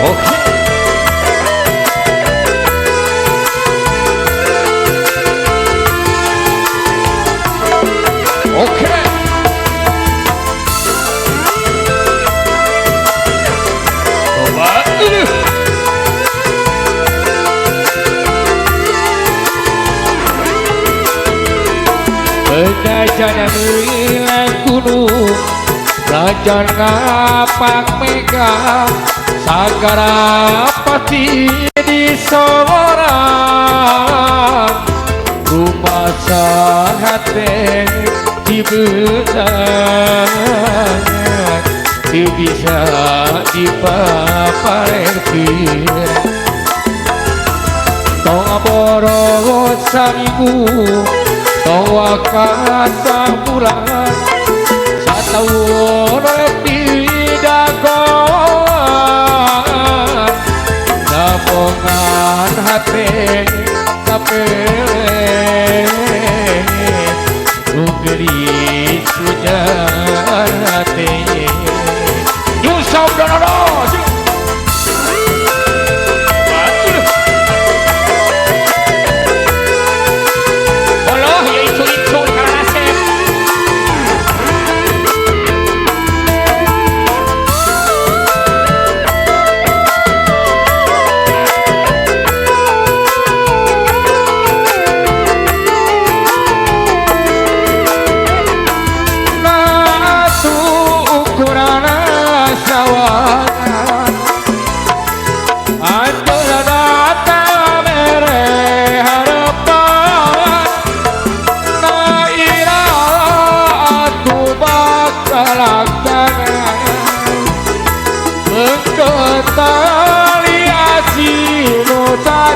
Oke. Oke. Coba ini. Pendajan milang gunung, rajan ngapak mega, sagara pati di sorang, rumah hati di besan, bisa dipaparkan. Tong boros samibu, tawa kasampuran, satahun di dagoan, nabongan hati kapele, nugeris hujan hati. Yusuf Donodo.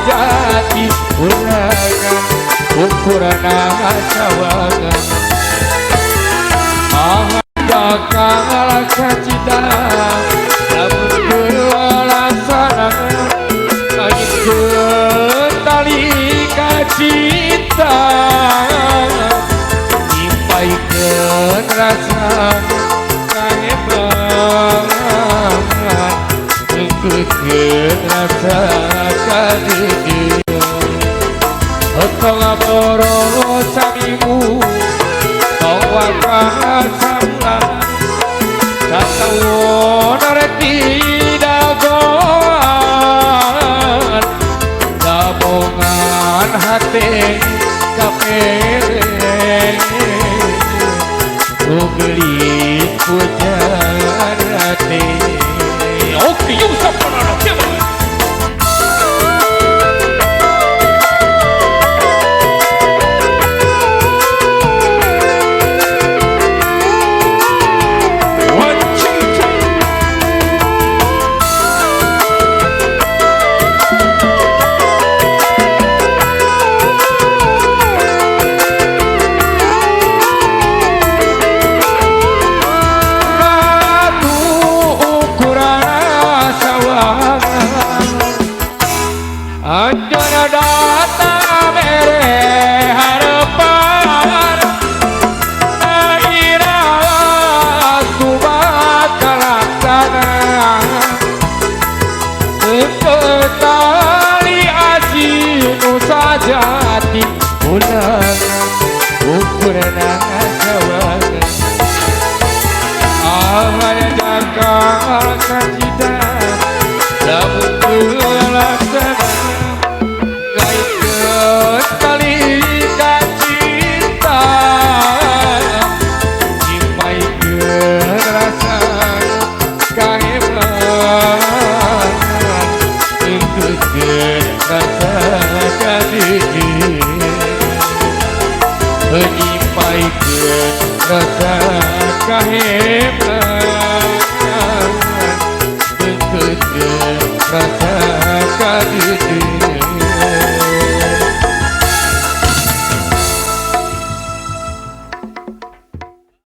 Jati ulangan ukuran sawangan ahanda kacita namun kelasana langit tali kacita nyimpaikan rasa kahebat ngekukeun rasa kadeudeun tong boros samimu tong wakasamlan satahun reti dagoan gabungan hati kapele nugelis hujan hati. Oke, Yusuf Donodo. Anjana datang mere harapan, akhirnya aku bakal laksana. Untuk tali asinu sajati ulang ukuran sawangan. Ahaya jaga kacita, namun kelaksana. Menyimpaikan rasa kahebat